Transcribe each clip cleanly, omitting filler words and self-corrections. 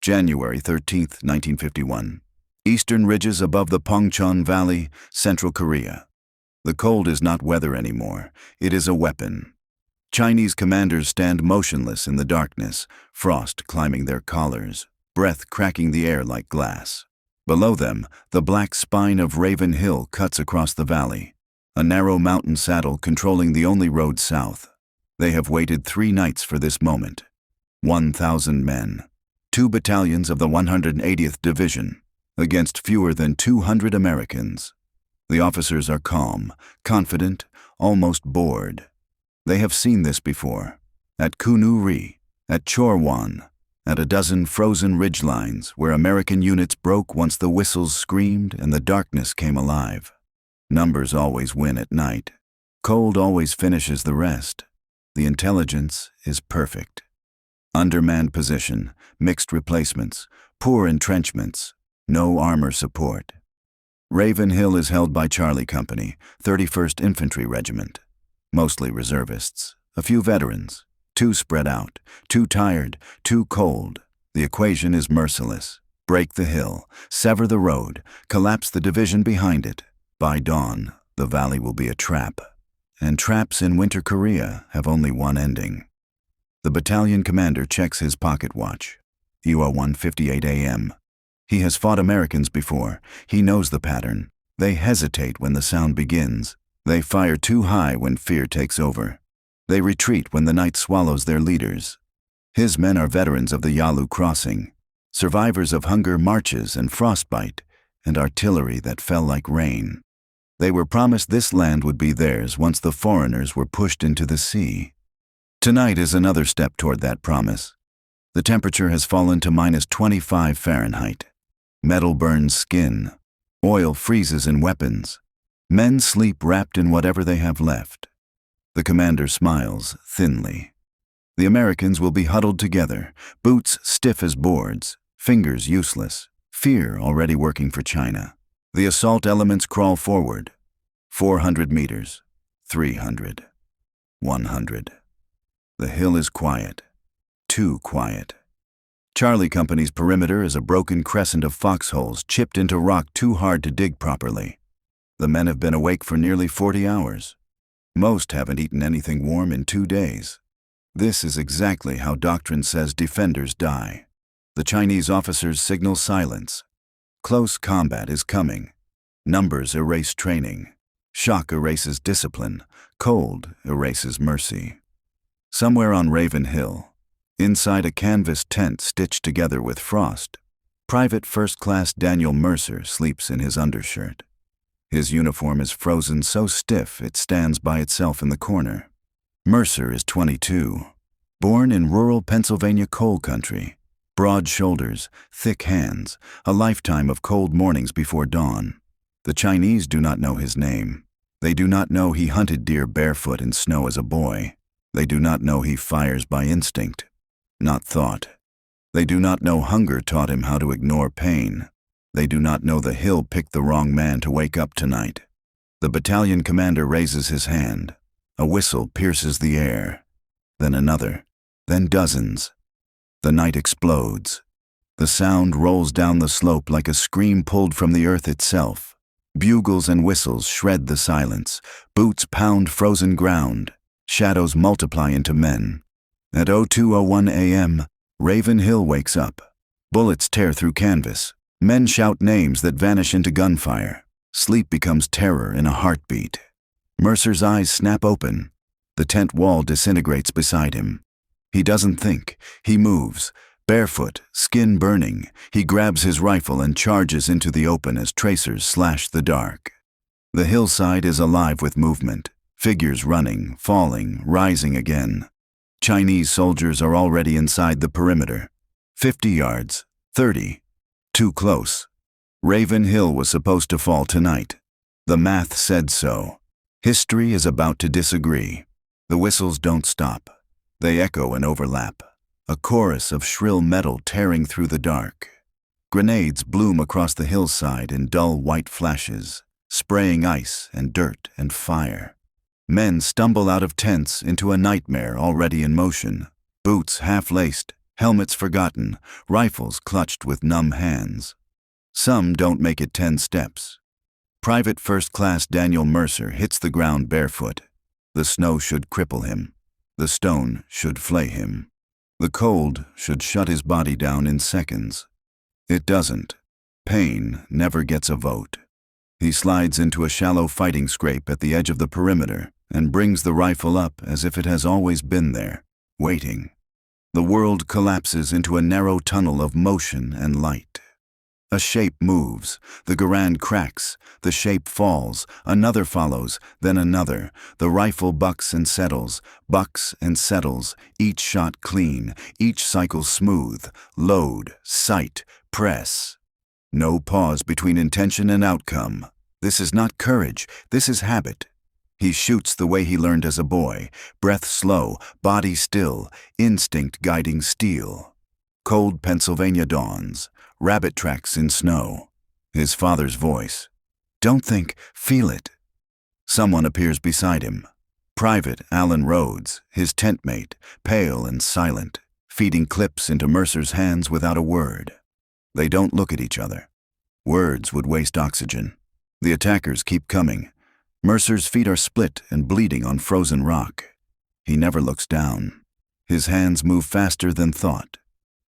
January 13, 1951. Eastern ridges above the Pongchon Valley, Central Korea. The cold is not weather anymore, it is a weapon. Chinese commanders stand motionless in the darkness, frost climbing their collars, breath cracking the air like glass. Below them, the black spine of Raven Hill cuts across the valley, a narrow mountain saddle controlling the only road south. They have waited 3 nights for this moment. 1,000 men, 2 battalions of the 180th Division, against fewer than 200 Americans. The officers are calm, confident, almost bored. They have seen this before, at Kunuri, at Chorwan, at a dozen frozen ridgelines where American units broke once the whistles screamed and the darkness came alive. Numbers always win at night. Cold always finishes the rest. The intelligence is perfect. Undermanned position, mixed replacements, poor entrenchments, no armor support. Raven Hill is held by Charlie Company, 31st Infantry Regiment. Mostly reservists, a few veterans, too spread out, too tired, too cold. The equation is merciless. Break the hill, sever the road, collapse the division behind it. By dawn, the valley will be a trap. And traps in Winter Korea have only one ending. The battalion commander checks his pocket watch. UR 1:58 a.m. He has fought Americans before. He knows the pattern. They hesitate when the sound begins. They fire too high when fear takes over. They retreat when the night swallows their leaders. His men are veterans of the Yalu Crossing, survivors of hunger marches and frostbite, and artillery that fell like rain. They were promised this land would be theirs once the foreigners were pushed into the sea. Tonight is another step toward that promise. The temperature has fallen to -25 Fahrenheit. Metal burns skin. Oil freezes in weapons. Men sleep wrapped in whatever they have left. The commander smiles thinly. The Americans will be huddled together, boots stiff as boards, fingers useless, fear already working for China. The assault elements crawl forward. 400 meters, 300, 100. The hill is quiet, too quiet. Charlie Company's perimeter is a broken crescent of foxholes chipped into rock too hard to dig properly. The men have been awake for nearly 40 hours. Most haven't eaten anything warm in 2 days. This is exactly how doctrine says defenders die. The Chinese officers signal silence. Close combat is coming. Numbers erase training. Shock erases discipline. Cold erases mercy. Somewhere on Raven Hill, inside a canvas tent stitched together with frost, Private First Class Daniel Mercer sleeps in his undershirt. His uniform is frozen so stiff it stands by itself in the corner. Mercer is 22, born in rural Pennsylvania coal country. Broad shoulders, thick hands, a lifetime of cold mornings before dawn. The Chinese do not know his name. They do not know he hunted deer barefoot in snow as a boy. They do not know he fires by instinct, not thought. They do not know hunger taught him how to ignore pain. They do not know the hill picked the wrong man to wake up tonight. The battalion commander raises his hand. A whistle pierces the air. Then another. Then dozens. The night explodes. The sound rolls down the slope like a scream pulled from the earth itself. Bugles and whistles shred the silence. Boots pound frozen ground. Shadows multiply into men. At 02:01 a.m., Raven Hill wakes up. Bullets tear through canvas. Men shout names that vanish into gunfire. Sleep becomes terror in a heartbeat. Mercer's eyes snap open. The tent wall disintegrates beside him. He doesn't think. He moves. Barefoot, skin burning, he grabs his rifle and charges into the open as tracers slash the dark. The hillside is alive with movement. Figures running, falling, rising again. Chinese soldiers are already inside the perimeter. 50 yards, 30. Too close. Raven Hill was supposed to fall tonight. The math said so. History is about to disagree. The whistles don't stop. They echo and overlap. A chorus of shrill metal tearing through the dark. Grenades bloom across the hillside in dull white flashes, spraying ice and dirt and fire. Men stumble out of tents into a nightmare already in motion. Boots half-laced, Helmets forgotten, rifles clutched with numb hands. Some don't make it 10 steps. Private First Class Daniel Mercer hits the ground barefoot. The snow should cripple him. The stone should flay him. The cold should shut his body down in seconds. It doesn't. Pain never gets a vote. He slides into a shallow fighting scrape at the edge of the perimeter and brings the rifle up as if it has always been there, waiting. The world collapses into a narrow tunnel of motion and light. A shape moves, the Garand cracks, the shape falls, another follows, then another. The rifle bucks and settles, each shot clean, each cycle smooth. Load, sight, press. No pause between intention and outcome. This is not courage, this is habit. He shoots the way he learned as a boy, breath slow, body still, instinct guiding steel. Cold Pennsylvania dawns, rabbit tracks in snow. His father's voice. Don't think, feel it. Someone appears beside him. Private Alan Rhodes, his tent mate, pale and silent, feeding clips into Mercer's hands without a word. They don't look at each other. Words would waste oxygen. The attackers keep coming. Mercer's feet are split and bleeding on frozen rock. He never looks down. His hands move faster than thought.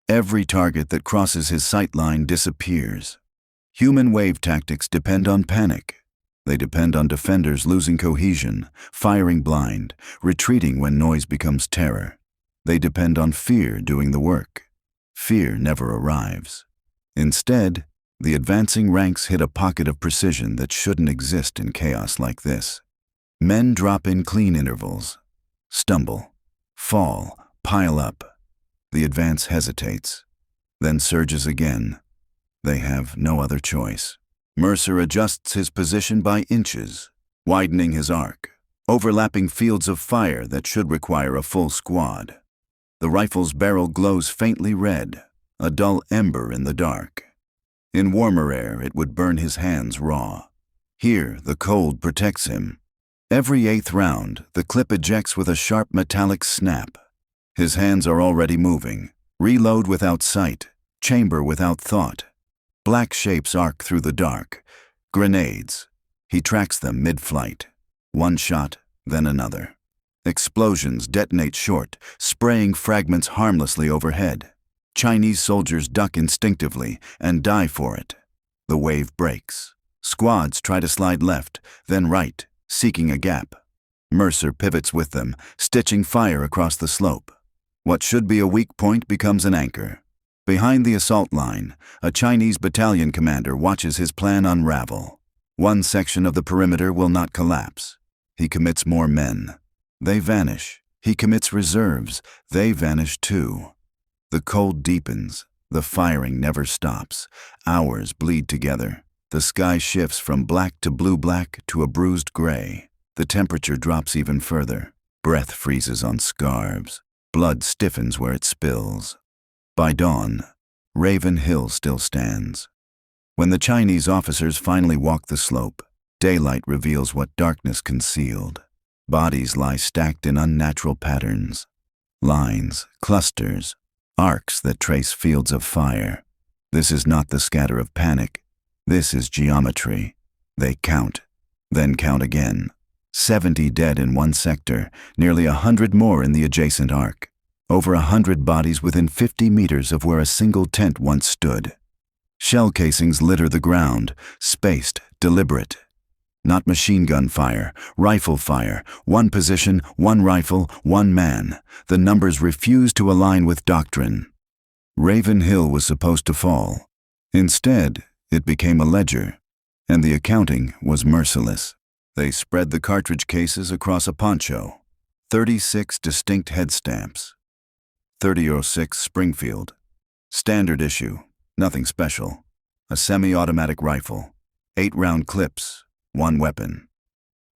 Every target that crosses his sight line disappears. Human wave tactics depend on panic. They depend on defenders losing cohesion, firing blind, retreating when noise becomes terror. They depend on fear doing the work. Fear never arrives. Instead, the advancing ranks hit a pocket of precision that shouldn't exist in chaos like this. Men drop in clean intervals, stumble, fall, pile up. The advance hesitates, then surges again. They have no other choice. Mercer adjusts his position by inches, widening his arc, overlapping fields of fire that should require a full squad. The rifle's barrel glows faintly red, a dull ember in the dark. In warmer air, it would burn his hands raw. Here, the cold protects him. Every 8th round, the clip ejects with a sharp metallic snap. His hands are already moving. Reload without sight, chamber without thought. Black shapes arc through the dark. Grenades. He tracks them mid-flight. One shot, then another. Explosions detonate short, spraying fragments harmlessly overhead. Chinese soldiers duck instinctively and die for it. The wave breaks. Squads try to slide left, then right, seeking a gap. Mercer pivots with them, stitching fire across the slope. What should be a weak point becomes an anchor. Behind the assault line, a Chinese battalion commander watches his plan unravel. One section of the perimeter will not collapse. He commits more men. They vanish. He commits reserves. They vanish too. The cold deepens. The firing never stops. Hours bleed together. The sky shifts from black to blue-black to a bruised gray. The temperature drops even further. Breath freezes on scarves. Blood stiffens where it spills. By dawn, Raven Hill still stands. When the Chinese officers finally walk the slope, daylight reveals what darkness concealed. Bodies lie stacked in unnatural patterns. Lines, clusters, arcs that trace fields of fire. This is not the scatter of panic. This is geometry. They count, then count again. 70 dead in one sector, nearly 100 more in the adjacent arc. Over 100 bodies within 50 meters of where a single tent once stood. Shell casings litter the ground, spaced, deliberate. Not machine gun fire, rifle fire, one position, one rifle, one man. The numbers refuse to align with doctrine. Raven Hill was supposed to fall. Instead, it became a ledger, and the accounting was merciless. They spread the cartridge cases across a poncho. 36 distinct head stamps. 3006 Springfield. Standard issue, nothing special. A semi-automatic rifle. 8-round clips. One weapon.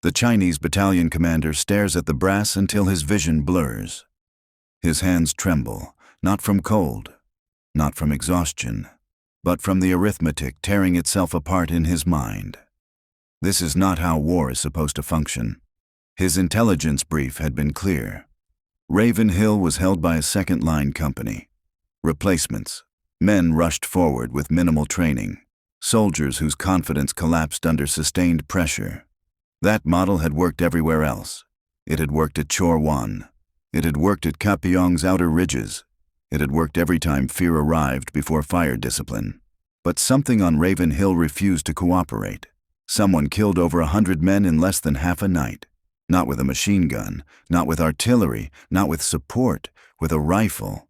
The Chinese battalion commander stares at the brass until his vision blurs. His hands tremble, not from cold, not from exhaustion, but from the arithmetic tearing itself apart in his mind. This is not how war is supposed to function. His intelligence brief had been clear. Raven Hill was held by a second-line company. Replacements. Men rushed forward with minimal training. Soldiers whose confidence collapsed under sustained pressure. That model had worked everywhere else. It had worked at Chorwan. It had worked at Kapyong's outer ridges. It had worked every time fear arrived before fire discipline. But something on Raven Hill refused to cooperate. Someone killed over 100 men in less than half a night. Not with a machine gun, not with artillery, not with support, with a rifle.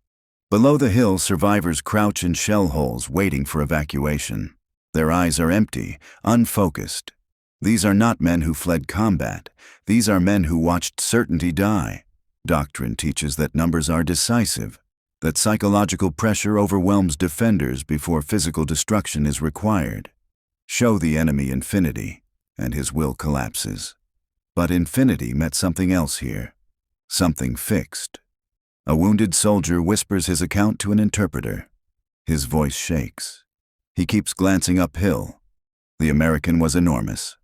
Below the hill, survivors crouch in shell holes waiting for evacuation. Their eyes are empty, unfocused. These are not men who fled combat. These are men who watched certainty die. Doctrine teaches that numbers are decisive, that psychological pressure overwhelms defenders before physical destruction is required. Show the enemy infinity, and his will collapses. But infinity met something else here, something fixed. A wounded soldier whispers his account to an interpreter. His voice shakes. He keeps glancing uphill. The American was enormous.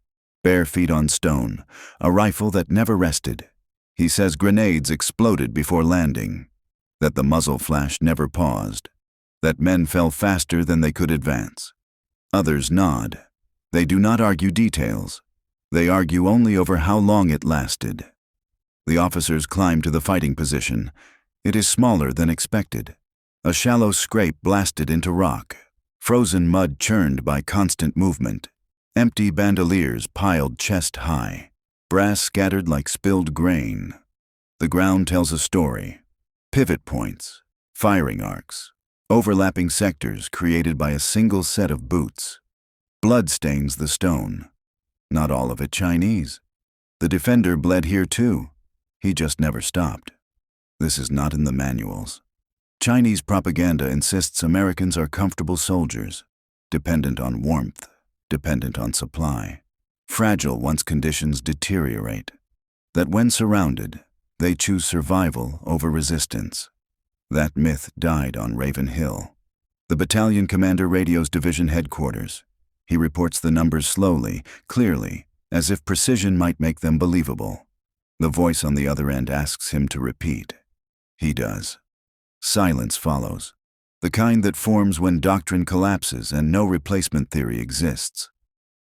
Bare feet on stone, a rifle that never rested. He says grenades exploded before landing, that the muzzle flash never paused, that men fell faster than they could advance. Others nod. They do not argue details. They argue only over how long it lasted. The officers climb to the fighting position. It is smaller than expected. A shallow scrape blasted into rock. Frozen mud churned by constant movement. Empty bandoliers piled chest high. Brass scattered like spilled grain. The ground tells a story. Pivot points, firing arcs, overlapping sectors created by a single set of boots. Blood stains the stone. Not all of it Chinese. The defender bled here too. He just never stopped. This is not in the manuals. Chinese propaganda insists Americans are comfortable soldiers, dependent on warmth, dependent on supply, fragile once conditions deteriorate, that when surrounded, they choose survival over resistance. That myth died on Raven Hill. The battalion commander radios division headquarters. He reports the numbers slowly, clearly, as if precision might make them believable. The voice on the other end asks him to repeat. He does. Silence follows. The kind that forms when doctrine collapses and no replacement theory exists.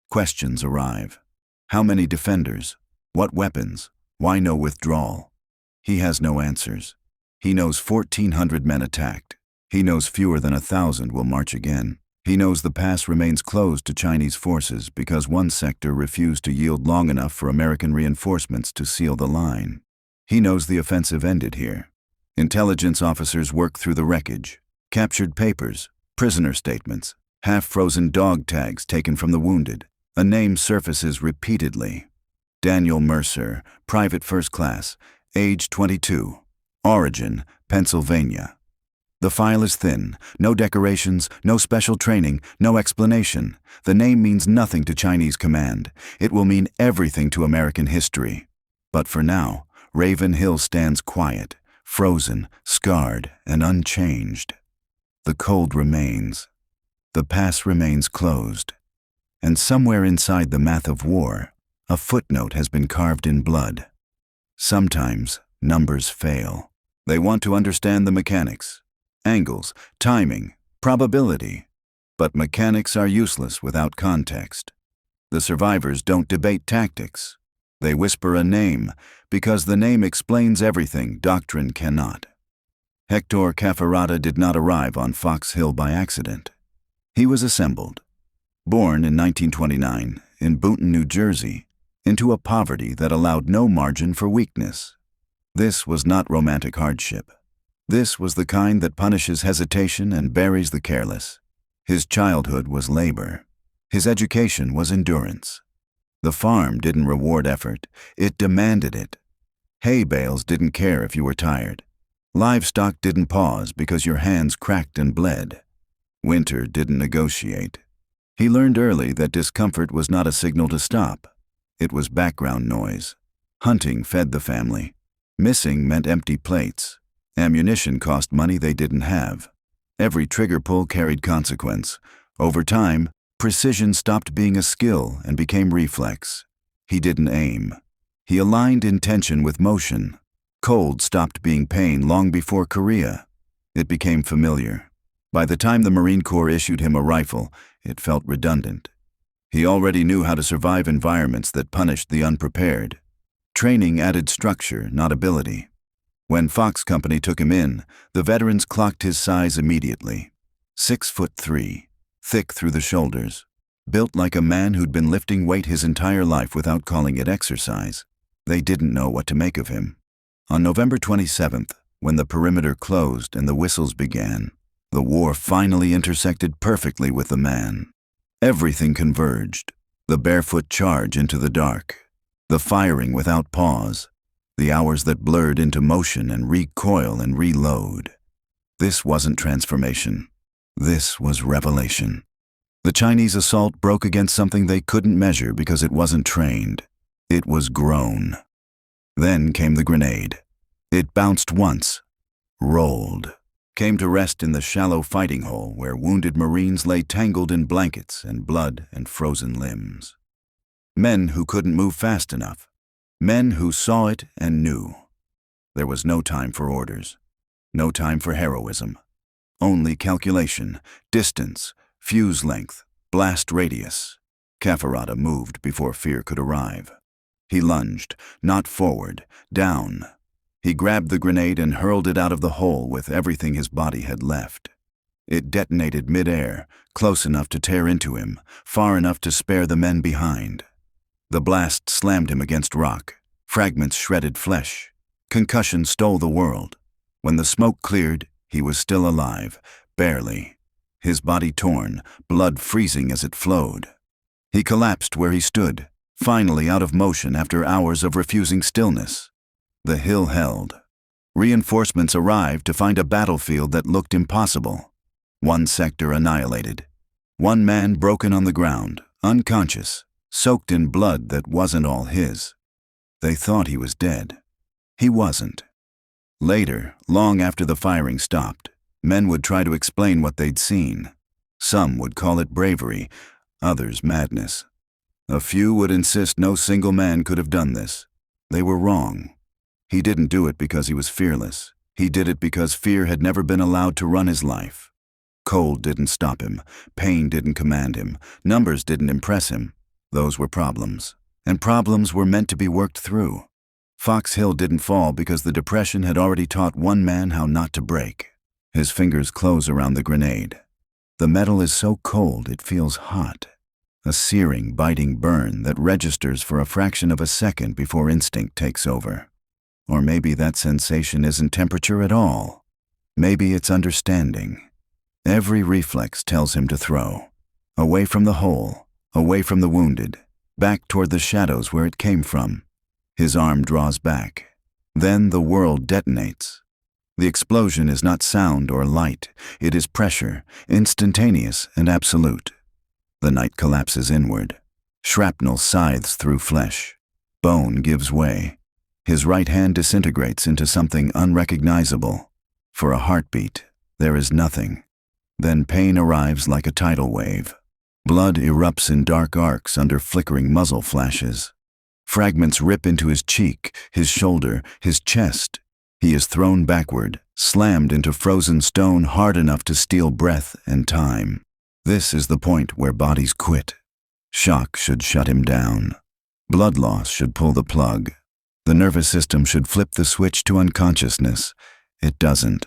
Questions arrive. How many defenders? What weapons? Why no withdrawal? He has no answers. He knows 1,400 men attacked. He knows fewer than 1,000 will march again. He knows the pass remains closed to Chinese forces because one sector refused to yield long enough for American reinforcements to seal the line. He knows the offensive ended here. Intelligence officers work through the wreckage. Captured papers, prisoner statements, half-frozen dog tags taken from the wounded. A name surfaces repeatedly. Daniel Mercer, private first class, age 22. Origin, Pennsylvania. The file is thin, no decorations, no special training, no explanation. The name means nothing to Chinese command. It will mean everything to American history. But for now, Raven Hill stands quiet, frozen, scarred, and unchanged. The cold remains. The pass remains closed. And somewhere inside the math of war, a footnote has been carved in blood. Sometimes, numbers fail. They want to understand the mechanics. Angles, timing, probability. But mechanics are useless without context. The survivors don't debate tactics. They whisper a name, because the name explains everything doctrine cannot. Hector Caffarata did not arrive on Fox Hill by accident. He was assembled. Born in 1929 in Boonton, New Jersey, into a poverty that allowed no margin for weakness. This was not romantic hardship. This was the kind that punishes hesitation and buries the careless. His childhood was labor. His education was endurance. The farm didn't reward effort, it demanded it. Hay bales didn't care if you were tired. Livestock didn't pause because your hands cracked and bled. Winter didn't negotiate. He learned early that discomfort was not a signal to stop. It was background noise. Hunting fed the family. Missing meant empty plates. Ammunition cost money they didn't have. Every trigger pull carried consequence. Over time, precision stopped being a skill and became reflex. He didn't aim. He aligned intention with motion. Cold stopped being pain long before Korea. It became familiar. By the time the Marine Corps issued him a rifle, it felt redundant. He already knew how to survive environments that punished the unprepared. Training added structure, not ability. When Fox Company took him in, the veterans clocked his size immediately. 6'3", thick through the shoulders, built like a man who'd been lifting weight his entire life without calling it exercise. They didn't know what to make of him. On November 27th, when the perimeter closed and the whistles began, the war finally intersected perfectly with the man. Everything converged. The barefoot charge into the dark, the firing without pause, the hours that blurred into motion and recoil and reload. This wasn't transformation. This was revelation. The Chinese assault broke against something they couldn't measure because it wasn't trained. It was grown. Then came the grenade. It bounced once, rolled, came to rest in the shallow fighting hole where wounded Marines lay tangled in blankets and blood and frozen limbs. Men who couldn't move fast enough. Men who saw it and knew. There was no time for orders. No time for heroism. Only calculation, distance, fuse length, blast radius. Cafferata moved before fear could arrive. He lunged, not forward, down. He grabbed the grenade and hurled it out of the hole with everything his body had left. It detonated mid-air, close enough to tear into him, far enough to spare the men behind. The blast slammed him against rock. Fragments shredded flesh. Concussion stole the world. When the smoke cleared, he was still alive, barely. His body torn, blood freezing as it flowed. He collapsed where he stood, finally out of motion after hours of refusing stillness. The hill held. Reinforcements arrived to find a battlefield that looked impossible. One sector annihilated. One man broken on the ground, unconscious, soaked in blood that wasn't all his. They thought he was dead. He wasn't. Later, long after the firing stopped, men would try to explain what they'd seen. Some would call it bravery, others madness. A few would insist no single man could have done this. They were wrong. He didn't do it because he was fearless. He did it because fear had never been allowed to run his life. Cold didn't stop him. Pain didn't command him. Numbers didn't impress him. Those were problems. And problems were meant to be worked through. Fox Hill didn't fall because the depression had already taught one man how not to break. His fingers close around the grenade. The metal is so cold it feels hot. A searing, biting burn that registers for a fraction of a second before instinct takes over. Or maybe that sensation isn't temperature at all. Maybe it's understanding. Every reflex tells him to throw. Away from the hole, away from the wounded, back toward the shadows where it came from. His arm draws back. Then the world detonates. The explosion is not sound or light. It is pressure, instantaneous and absolute. The night collapses inward. Shrapnel scythes through flesh. Bone gives way. His right hand disintegrates into something unrecognizable. For a heartbeat, there is nothing. Then pain arrives like a tidal wave. Blood erupts in dark arcs under flickering muzzle flashes. Fragments rip into his cheek, his shoulder, his chest. He is thrown backward, slammed into frozen stone hard enough to steal breath and time. This is the point where bodies quit. Shock should shut him down. Blood loss should pull the plug. The nervous system should flip the switch to unconsciousness. It doesn't.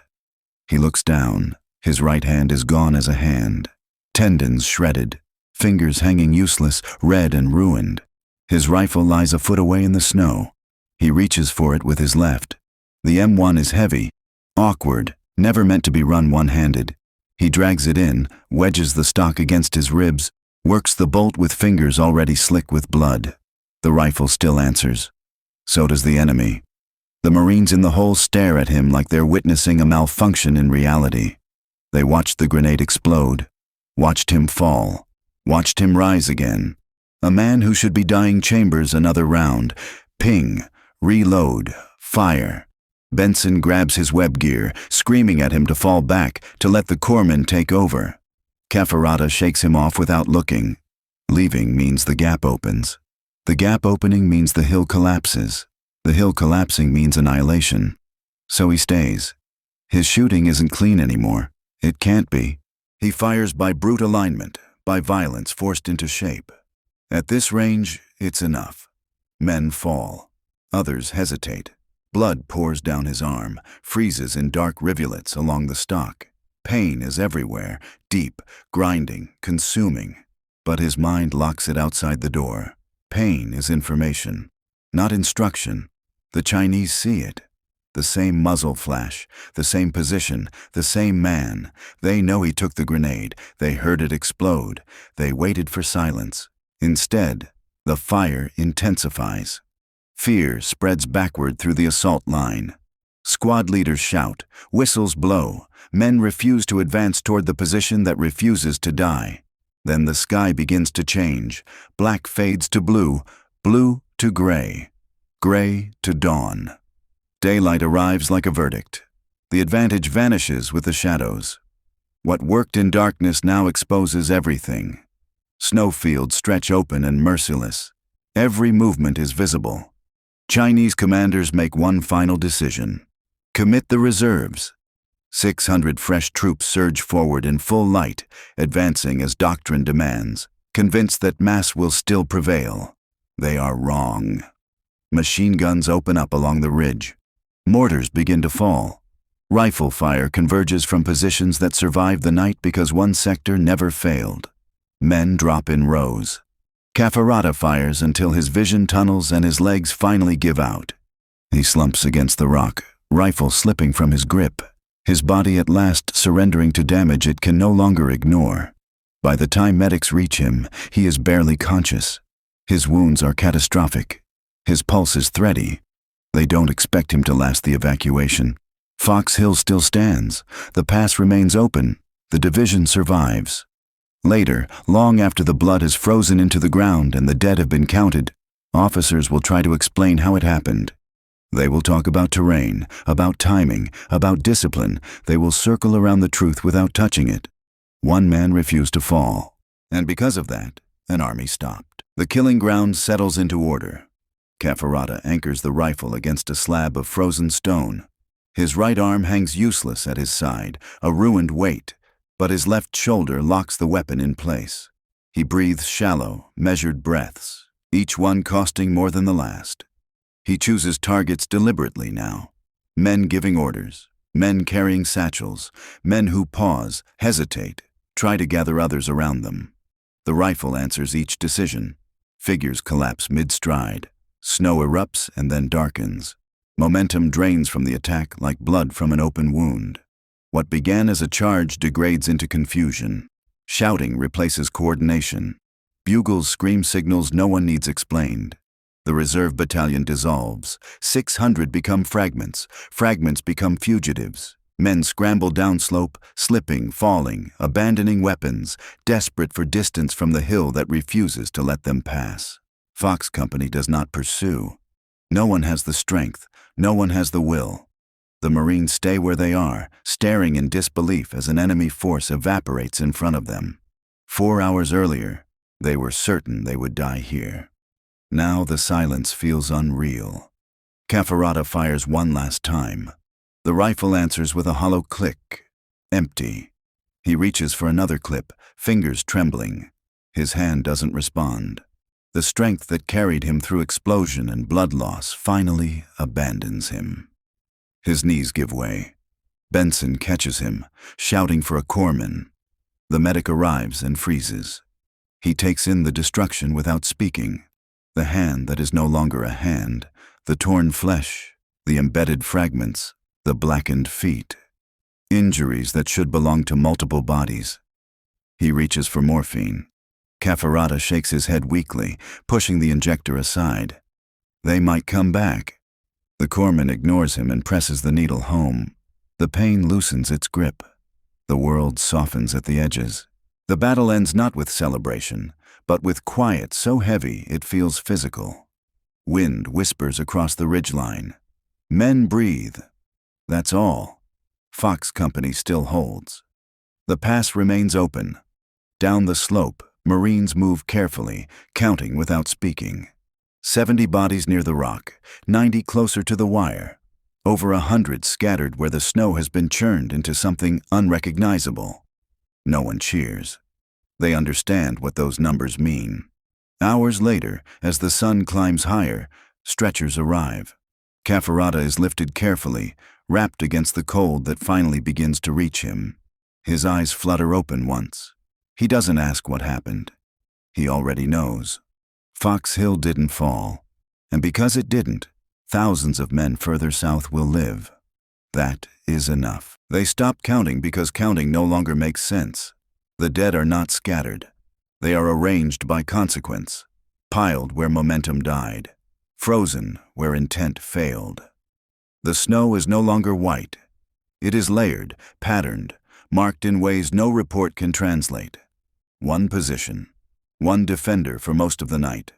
He looks down. His right hand is gone as a hand. Tendons shredded. Fingers hanging useless, red and ruined. His rifle lies a foot away in the snow. He reaches for it with his left. The M1 is heavy, awkward, never meant to be run one-handed. He drags it in, wedges the stock against his ribs, works the bolt with fingers already slick with blood. The rifle still answers. So does the enemy. The Marines in the hole stare at him like they're witnessing a malfunction in reality. They watched the grenade explode, watched him fall, watched him rise again. A man who should be dying chambers another round. Ping, reload, fire. Benson grabs his web gear, screaming at him to fall back, to let the corpsmen take over. Cafferata shakes him off without looking. Leaving means the gap opens. The gap opening means the hill collapses. The hill collapsing means annihilation. So he stays. His shooting isn't clean anymore. It can't be. He fires by brute alignment, by violence forced into shape. At this range, it's enough. Men fall. Others hesitate. Blood pours down his arm, freezes in dark rivulets along the stock. Pain is everywhere, deep, grinding, consuming. But his mind locks it outside the door. Pain is information, not instruction. The Chinese see it. The same muzzle flash, the same position, the same man. They know he took the grenade. They heard it explode. They waited for silence. Instead, the fire intensifies. Fear spreads backward through the assault line. Squad leaders shout, whistles blow. Men refuse to advance toward the position that refuses to die. Then the sky begins to change. Black fades to blue, blue to gray, gray to dawn. Daylight arrives like a verdict. The advantage vanishes with the shadows. What worked in darkness now exposes everything. Snowfields stretch open and merciless. Every movement is visible. Chinese commanders make one final decision. Commit the reserves. 600 fresh troops surge forward in full light, advancing as doctrine demands, convinced that mass will still prevail. They are wrong. Machine guns open up along the ridge. Mortars begin to fall. Rifle fire converges from positions that survived the night because one sector never failed. Men drop in rows. Cafarata fires until his vision tunnels and his legs finally give out. He slumps against the rock, rifle slipping from his grip, his body at last surrendering to damage it can no longer ignore. By the time medics reach him, he is barely conscious. His wounds are catastrophic. His pulse is thready. They don't expect him to last the evacuation. Fox Hill still stands. The pass remains open. The division survives. Later, long after the blood has frozen into the ground and the dead have been counted, officers will try to explain how it happened. They will talk about terrain, about timing, about discipline. They will circle around the truth without touching it. One man refused to fall, and because of that, an army stopped. The killing ground settles into order. Cafarata anchors the rifle against a slab of frozen stone. His right arm hangs useless at his side, a ruined weight, but his left shoulder locks the weapon in place. He breathes shallow, measured breaths, each one costing more than the last. He chooses targets deliberately now. Men giving orders, men carrying satchels, men who pause, hesitate, try to gather others around them. The rifle answers each decision. Figures collapse mid-stride. Snow erupts and then darkens. Momentum drains from the attack like blood from an open wound. What began as a charge degrades into confusion. Shouting replaces coordination. Bugles scream signals no one needs explained. The reserve battalion dissolves. 600 become fragments. Fragments become fugitives. Men scramble downslope, slipping, falling, abandoning weapons, desperate for distance from the hill that refuses to let them pass. Fox Company does not pursue. No one has the strength. No one has the will. The Marines stay where they are, staring in disbelief as an enemy force evaporates in front of them. 4 hours earlier, they were certain they would die here. Now the silence feels unreal. Cafarata fires one last time. The rifle answers with a hollow click. Empty. He reaches for another clip, fingers trembling. His hand doesn't respond. The strength that carried him through explosion and blood loss finally abandons him. His knees give way. Benson catches him, shouting for a corpsman. The medic arrives and freezes. He takes in the destruction without speaking. The hand that is no longer a hand, the torn flesh, the embedded fragments, the blackened feet. Injuries that should belong to multiple bodies. He reaches for morphine. Cafarata shakes his head weakly, pushing the injector aside. They might come back. The corpsman ignores him and presses the needle home. The pain loosens its grip. The world softens at the edges. The battle ends not with celebration, but with quiet so heavy it feels physical. Wind whispers across the ridgeline. Men breathe. That's all. Fox Company still holds. The pass remains open. Down the slope, Marines move carefully, counting without speaking. 70 bodies near the rock, 90 closer to the wire. Over 100 scattered where the snow has been churned into something unrecognizable. No one cheers. They understand what those numbers mean. Hours later, as the sun climbs higher, stretchers arrive. Cafferata is lifted carefully, wrapped against the cold that finally begins to reach him. His eyes flutter open once. He doesn't ask what happened. He already knows. Fox Hill didn't fall. And because it didn't, thousands of men further south will live. That is enough. They stop counting because counting no longer makes sense. The dead are not scattered. They are arranged by consequence, piled where momentum died, frozen where intent failed. The snow is no longer white. It is layered, patterned, marked in ways no report can translate. One position, one defender for most of the night.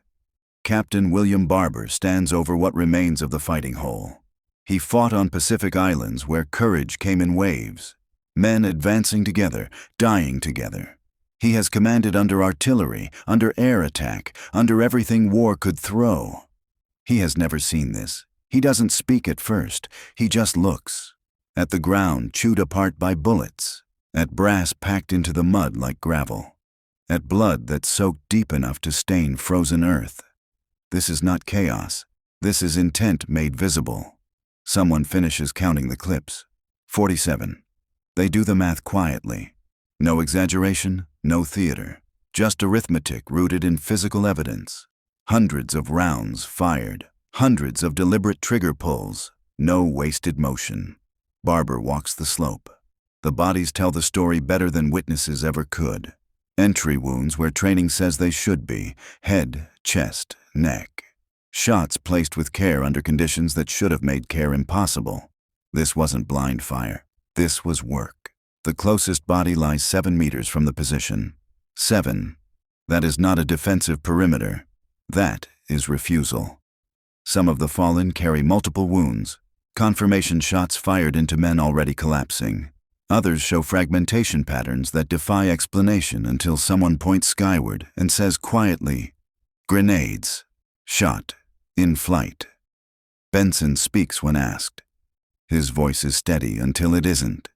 Captain William Barber stands over what remains of the fighting hole. He fought on Pacific Islands where courage came in waves, men advancing together, dying together. He has commanded under artillery, under air attack, under everything war could throw. He has never seen this. He doesn't speak at first. He just looks. At the ground chewed apart by bullets. At brass packed into the mud like gravel. At blood that soaked deep enough to stain frozen earth. This is not chaos. This is intent made visible. Someone finishes counting the clips. 47. They do the math quietly. No exaggeration, no theater. Just arithmetic rooted in physical evidence. Hundreds of rounds fired. Hundreds of deliberate trigger pulls. No wasted motion. Barber walks the slope. The bodies tell the story better than witnesses ever could. Entry wounds where training says they should be. Head, chest, neck. Shots placed with care under conditions that should have made care impossible. This wasn't blind fire. This was work. The closest body lies 7 meters from the position. 7. That is not a defensive perimeter. That is refusal. Some of the fallen carry multiple wounds. Confirmation shots fired into men already collapsing. Others show fragmentation patterns that defy explanation until someone points skyward and says quietly, "Grenades. Shot. In flight." Benson speaks when asked. His voice is steady until it isn't.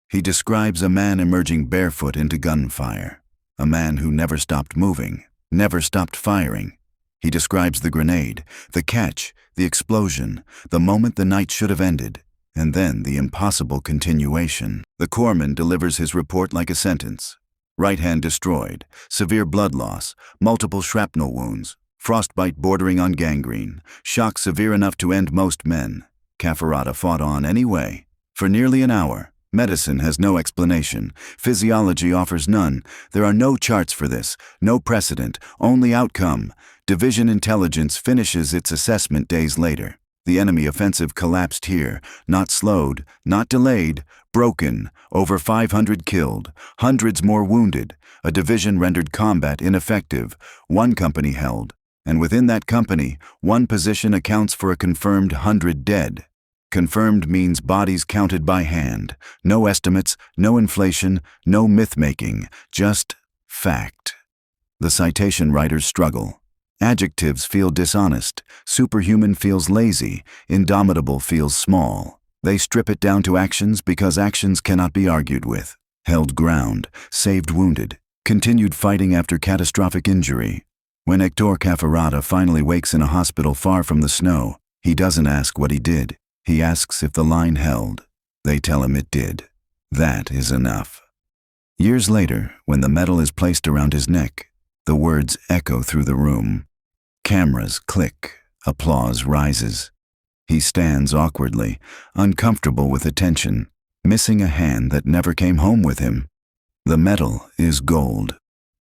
He describes a man emerging barefoot into gunfire, a man who never stopped moving, never stopped firing. He describes the grenade, the catch, the explosion, the moment the night should have ended, and then the impossible continuation. The corpsman delivers his report like a sentence. Right hand destroyed, severe blood loss, multiple shrapnel wounds, frostbite bordering on gangrene, shock severe enough to end most men. Cafferata fought on anyway. For nearly an hour. Medicine has no explanation. Physiology offers none. There are no charts for this, no precedent, only outcome. Division intelligence finishes its assessment days later. The enemy offensive collapsed here, not slowed, not delayed, broken, over 500 killed, hundreds more wounded, a division rendered combat ineffective, one company held, and within that company, one position accounts for a confirmed 100 dead. Confirmed means bodies counted by hand, no estimates, no inflation, no myth-making, just fact. The citation writers struggle. Adjectives feel dishonest, superhuman feels lazy, indomitable feels small. They strip it down to actions because actions cannot be argued with. Held ground, saved wounded, continued fighting after catastrophic injury. When Hector Cafferata finally wakes in a hospital far from the snow, he doesn't ask what he did. He asks if the line held. They tell him it did. That is enough. Years later, when the medal is placed around his neck, the words echo through the room. Cameras click. Applause rises. He stands awkwardly, uncomfortable with attention, missing a hand that never came home with him. The medal is gold.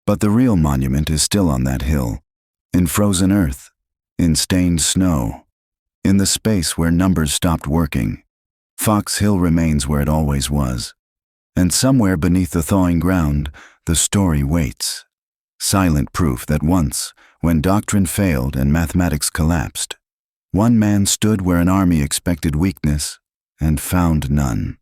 But the real monument is still on that hill, in frozen earth, in stained snow. In the space where numbers stopped working, Fox Hill remains where it always was. And somewhere beneath the thawing ground, the story waits. Silent proof that once, when doctrine failed and mathematics collapsed, one man stood where an army expected weakness and found none.